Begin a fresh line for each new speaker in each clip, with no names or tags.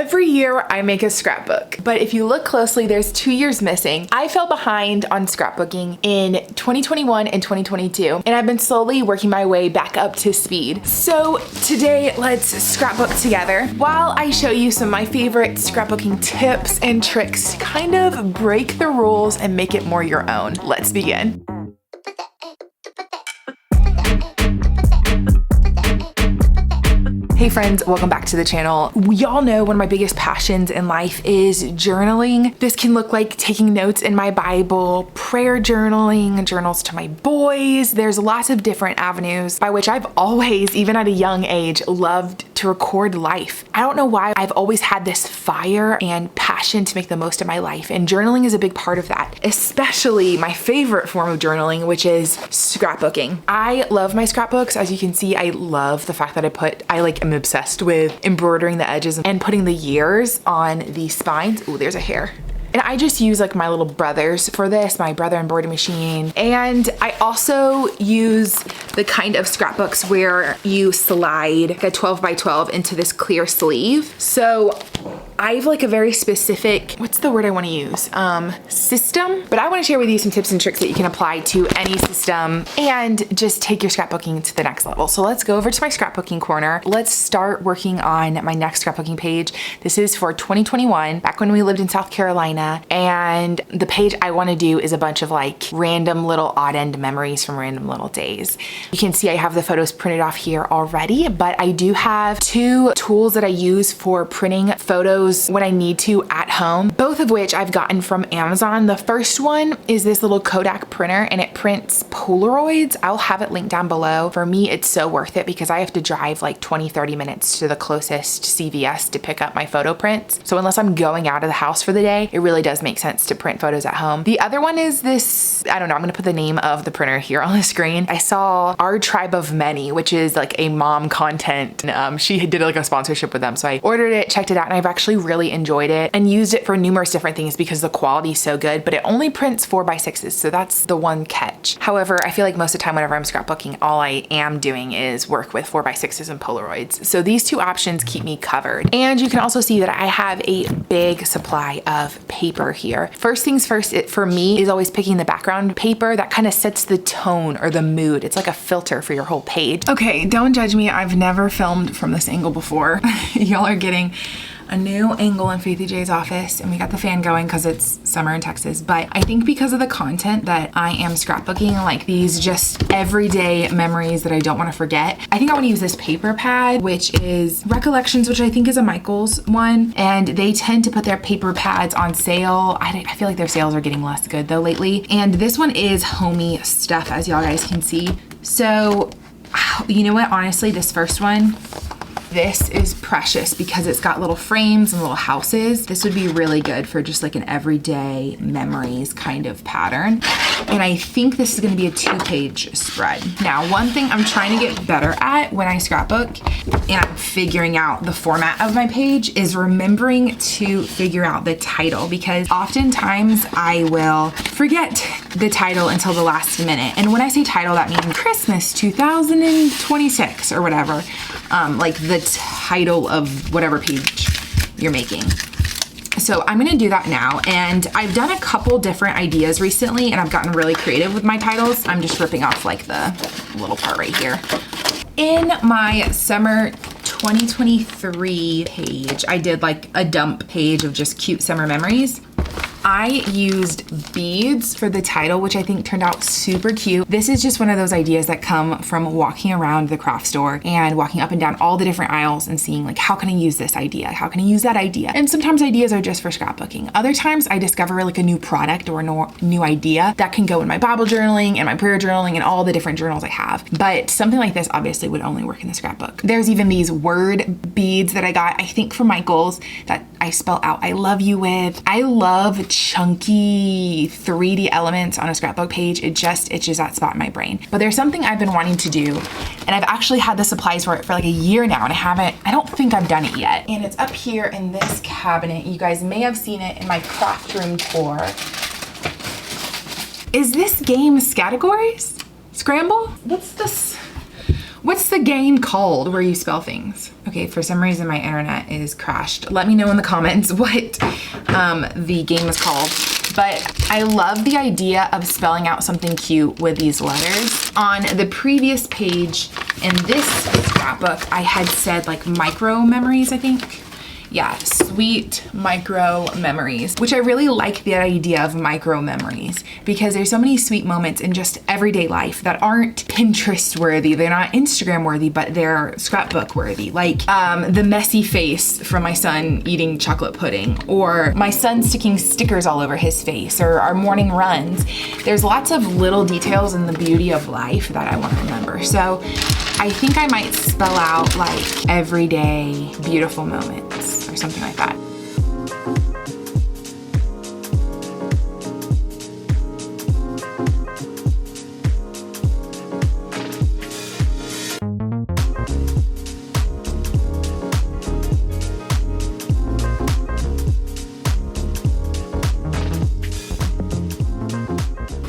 Every year I make a scrapbook, but if you look closely, there's 2 years missing. I fell behind on scrapbooking in 2021 and 2022, and I've been slowly working my way back up to speed. So today, let's scrapbook together while I show you some of my favorite scrapbooking tips and tricks to kind of break the rules and make it more your own. Let's begin. Hey friends, welcome back to the channel. Y'all know one of my biggest passions in life is journaling. This can look like taking notes in my Bible, prayer journaling, journals to my boys. There's lots of different avenues by which I've always, even at a young age, loved to record life. I don't know why I've always had this fire and passion to make the most of my life, and journaling is a big part of that, especially my favorite form of journaling, which is scrapbooking. I love my scrapbooks. As you can see, I love the fact that I'm obsessed with embroidering the edges and putting the years on the spines. Ooh, there's a hair. And I just use like my little brothers for this, my brother embroidery machine. And I also use the kind of scrapbooks where you slide like a 12 by 12 into this clear sleeve. So I have like a very specific, what's the word I want to use? System. But I want to share with you some tips and tricks that you can apply to any system and just take your scrapbooking to the next level. So let's go over to my scrapbooking corner. Let's start working on my next scrapbooking page. This is for 2021, back when we lived in South Carolina. And the page I want to do is a bunch of like random little odd end memories from random little days. You can see I have the photos printed off here already, but I do have 2 tools that I use for printing photos when I need to at home, both of which I've gotten from Amazon. The first one is this little Kodak printer, and it prints Polaroids. I'll have it linked down below. For me, it's so worth it because I have to drive like 20-30 minutes to the closest CVS to pick up my photo prints. So unless I'm going out of the house for the day, it really does make sense to print photos at home. The other one is this, I don't know, I'm gonna put the name of the printer here on the screen. I saw Our Tribe of Many, which is like a mom content. She did like a sponsorship with them. So I ordered it, checked it out, and I've actually really enjoyed it and used it for numerous different things because the quality is so good, but it only prints 4x6s. So that's the one catch. However, I feel like most of the time whenever I'm scrapbooking, all I am doing is work with 4x6s and Polaroids. So these 2 options keep me covered. And you can also see that I have a big supply of paper here. First things first, it for me is always picking the background paper that kind of sets the tone or the mood. It's like a filter for your whole page. Okay, don't judge me. I've never filmed from this angle before. Y'all are getting a new angle in Faithy J's office, and we got the fan going because it's summer in Texas. But I think because of the content that I am scrapbooking, like these just everyday memories that I don't want to forget, I think I want to use this paper pad, which is Recollections, which I think is a Michaels one, and they tend to put their paper pads on sale. I feel like their sales are getting less good though lately. And this one is homey stuff, as y'all guys can see. So you know what, honestly, this first one, this is precious because it's got little frames and little houses. This would be really good for just like an everyday memories kind of pattern. And I think this is gonna be a 2-page spread. Now, one thing I'm trying to get better at when I scrapbook and I'm figuring out the format of my page is remembering to figure out the title, because oftentimes I will forget the title until the last minute. And when I say title, that means Christmas 2026 or whatever. Like the title of whatever page you're making. So I'm gonna do that now, and I've done a couple different ideas recently and I've gotten really creative with my titles. I'm just ripping off like the little part right here. In my summer 2023 page, I did like a dump page of just cute summer memories. I used beads for the title, which I think turned out super cute. This is just one of those ideas that come from walking around the craft store and walking up and down all the different aisles and seeing like, how can I use this idea? How can I use that idea? And sometimes ideas are just for scrapbooking. Other times I discover like a new product or a new idea that can go in my Bible journaling and my prayer journaling and all the different journals I have. But something like this obviously would only work in the scrapbook. There's even these word beads that I got, I think from Michaels, that I spell out I love you with. I love chunky 3D elements on a scrapbook page. It just itches that spot in my brain. But there's something I've been wanting to do, and I've actually had the supplies for it for like a year now, and I don't think I've done it yet. And it's up here in this cabinet. You guys may have seen it in my craft room tour. Is this game Categories? Scramble? What's the game called where you spell things? Okay, for some reason my internet is crashed. Let me know in the comments what the game is called. But I love the idea of spelling out something cute with these letters. On the previous page in this scrapbook, I had said like micro memories, I think. Yeah, sweet micro memories, which I really like the idea of micro memories because there's so many sweet moments in just everyday life that aren't Pinterest worthy. They're not Instagram worthy, but they're scrapbook worthy. Like the messy face from my son eating chocolate pudding, or my son sticking stickers all over his face, or our morning runs. There's lots of little details in the beauty of life that I want to remember. So I think I might spell out like everyday beautiful moments or something like that.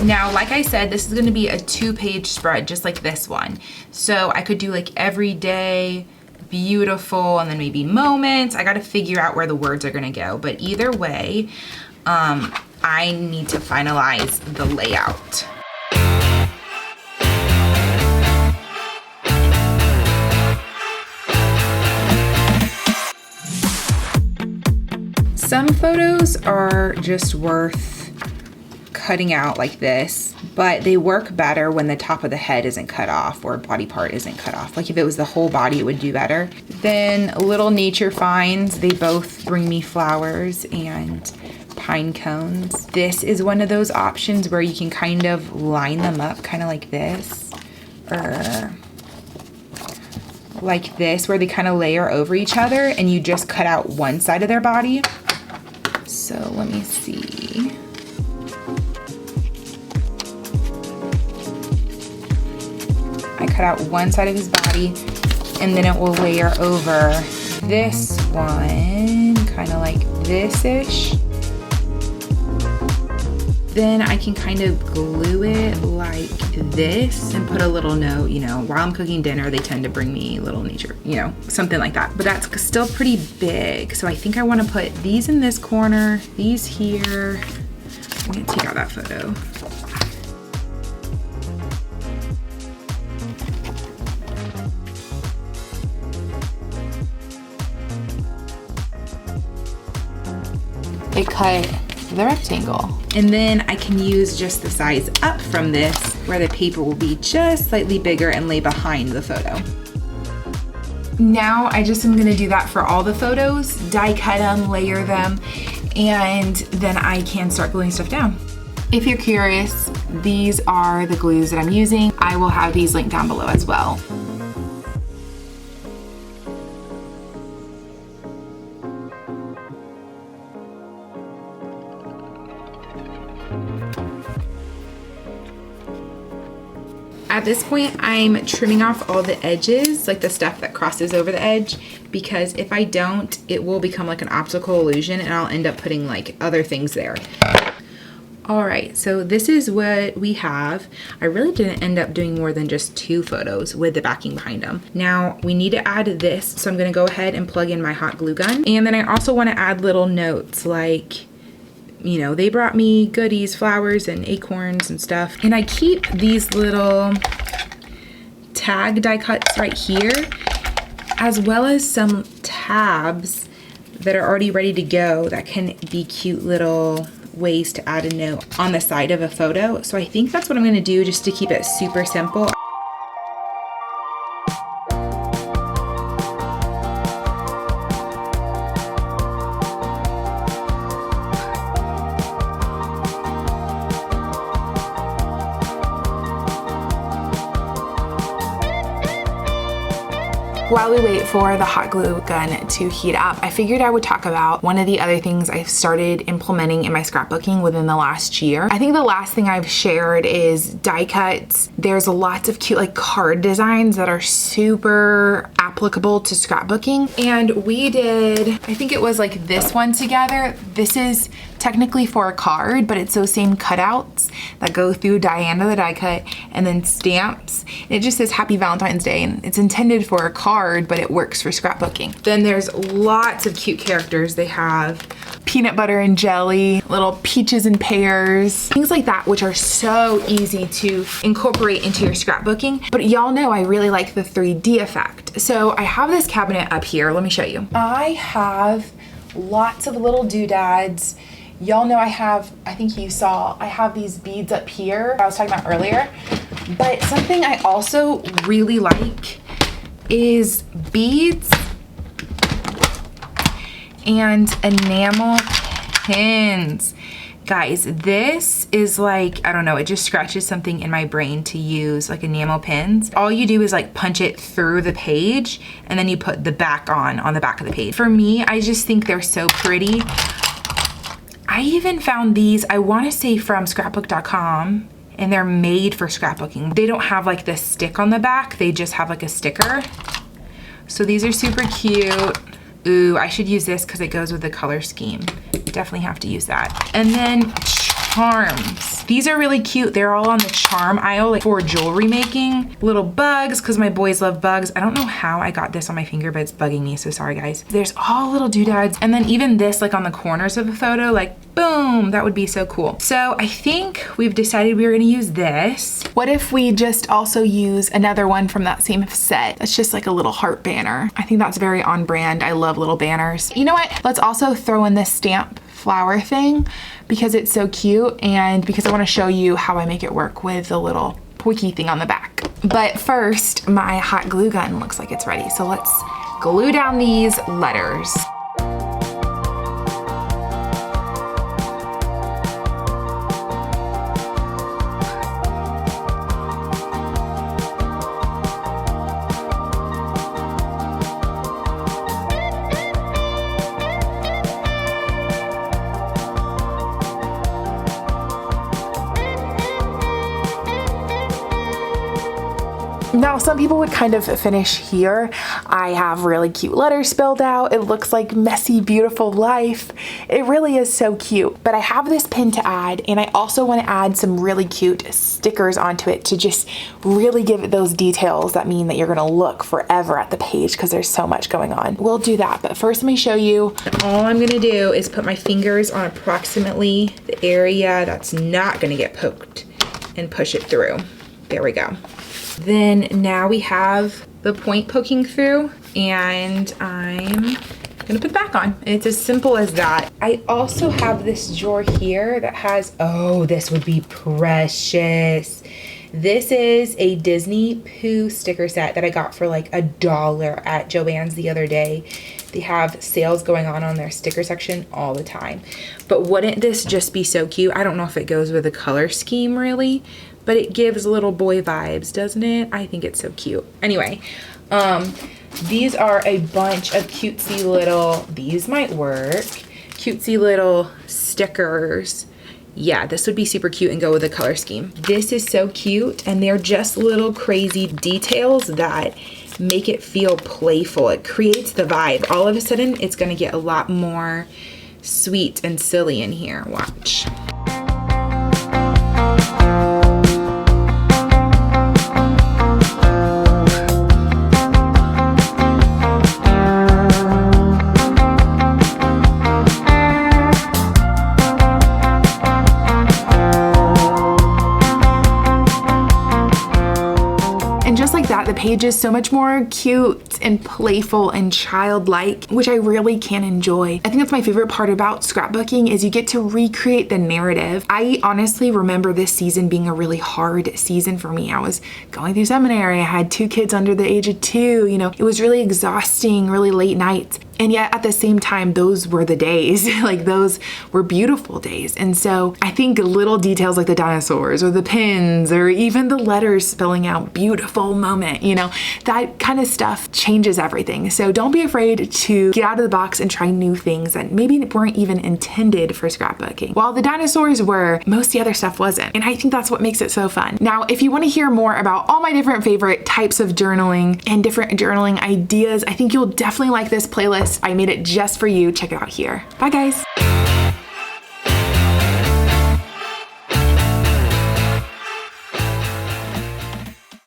Now, like I said, this is gonna be a 2-page spread, just like this one. So I could do like everyday, beautiful, and then maybe moments. I gotta figure out where the words are gonna go, but either way, I need to finalize the layout. Some photos are just worth cutting out like this, but they work better when the top of the head isn't cut off or a body part isn't cut off. Like if it was the whole body, it would do better. Then little nature finds, they both bring me flowers and pine cones. This is one of those options where you can kind of line them up kind of like this, or like this, where they kind of layer over each other and you just cut out one side of their body. So let me see. I cut out one side of his body and then it will layer over this one, kind of like this-ish. Then I can kind of glue it like this and put a little note, you know, while I'm cooking dinner, they tend to bring me little nature, you know, something like that. But that's still pretty big. So I think I want to put these in this corner, these here. I'm gonna take out that photo. It cut the rectangle. And then I can use just the size up from this, where the paper will be just slightly bigger and lay behind the photo. Now I just am gonna do that for all the photos, die cut them, layer them, and then I can start gluing stuff down. If you're curious, these are the glues that I'm using. I will have these linked down below as well. At this point, I'm trimming off all the edges, like the stuff that crosses over the edge, because if I don't, it will become like an optical illusion and I'll end up putting like other things there. All right, so this is what we have. I really didn't end up doing more than just 2 photos with the backing behind them. Now we need to add this, so I'm gonna go ahead and plug in my hot glue gun. And then I also wanna add little notes like, you know, they brought me goodies, flowers and acorns and stuff. And I keep these little tag die cuts right here, as well as some tabs that are already ready to go that can be cute little ways to add a note on the side of a photo. So I think that's what I'm gonna do just to keep it super simple. While we wait for the hot glue gun to heat up, I figured I would talk about one of the other things I've started implementing in my scrapbooking within the last year. I think the last thing I've shared is die cuts. There's lots of cute like card designs that are super applicable to scrapbooking. And we did, I think it was like this one together. This is technically for a card, but it's those same cutouts that go through Diana the die cut and then stamps. And it just says Happy Valentine's Day, and it's intended for a card, but it works for scrapbooking. Then there's lots of cute characters. They have peanut butter and jelly, little peaches and pears, things like that, which are so easy to incorporate into your scrapbooking. But y'all know I really like the 3D effect. So I have this cabinet up here. Let me show you. I have lots of little doodads. Y'all know I think you saw, I have these beads up here I was talking about earlier. But something I also really like is beads and enamel pins. Guys, this is like, I don't know, it just scratches something in my brain to use like enamel pins. All you do is like punch it through the page and then you put the back on the back of the page. For me, I just think they're so pretty. I even found these, I wanna say from scrapbook.com, and they're made for scrapbooking. They don't have like the stick on the back, they just have like a sticker. So these are super cute. Ooh, I should use this because it goes with the color scheme. Definitely have to use that. And then charms. These are really cute. They're all on the charm aisle, like for jewelry making. Little bugs, because my boys love bugs. I don't know how I got this on my finger, but it's bugging me, so sorry guys. There's all little doodads. And then even this, like on the corners of the photo, like boom, that would be so cool. So I think we've decided we were gonna use this. What if we just also use another one from that same set? That's just like a little heart banner. I think that's very on brand. I love little banners. You know what? Let's also throw in this stamp flower thing because it's so cute and because I want to show you how I make it work with the little poiky thing on the back. But first, my hot glue gun looks like it's ready. So let's glue down these letters. Now, some people would kind of finish here. I have really cute letters spelled out. It looks like messy, beautiful life. It really is so cute. But I have this pin to add, and I also want to add some really cute stickers onto it to just really give it those details that mean that you're gonna look forever at the page because there's so much going on. We'll do that, but first let me show you. All I'm gonna do is put my fingers on approximately the area that's not gonna get poked and push it through. There we go. Then now we have the point poking through and I'm gonna put it back on. It's as simple as that. I also have this drawer here that has, oh, this would be precious. This is a Disney Pooh sticker set that I got for like $1 at Joann's the other day. They have sales going on their sticker section all the time. But wouldn't this just be so cute? I don't know if it goes with the color scheme really, but it gives little boy vibes, doesn't it? I think it's so cute. Anyway, these are a bunch of cutesy little, these might work, cutesy little stickers. Yeah, this would be super cute and go with the color scheme. This is so cute, and they're just little crazy details that make it feel playful. It creates the vibe. All of a sudden, it's gonna get a lot more sweet and silly in here. Watch. The page is so much more cute and playful and childlike, which I really can enjoy. I think that's my favorite part about scrapbooking is you get to recreate the narrative. I honestly remember this season being a really hard season for me. I was going through seminary. I had 2 kids under the age of 2. You know, it was really exhausting, really late nights. And yet at the same time, those were the days. Like those were beautiful days. And so I think little details like the dinosaurs or the pins or even the letters spelling out beautiful moment, you know, that kind of stuff changes everything. So don't be afraid to get out of the box and try new things that maybe weren't even intended for scrapbooking. While the dinosaurs were, most of the other stuff wasn't. And I think that's what makes it so fun. Now, if you want to hear more about all my different favorite types of journaling and different journaling ideas, I think you'll definitely like this playlist. I made it just for you. Check it out here. Bye guys.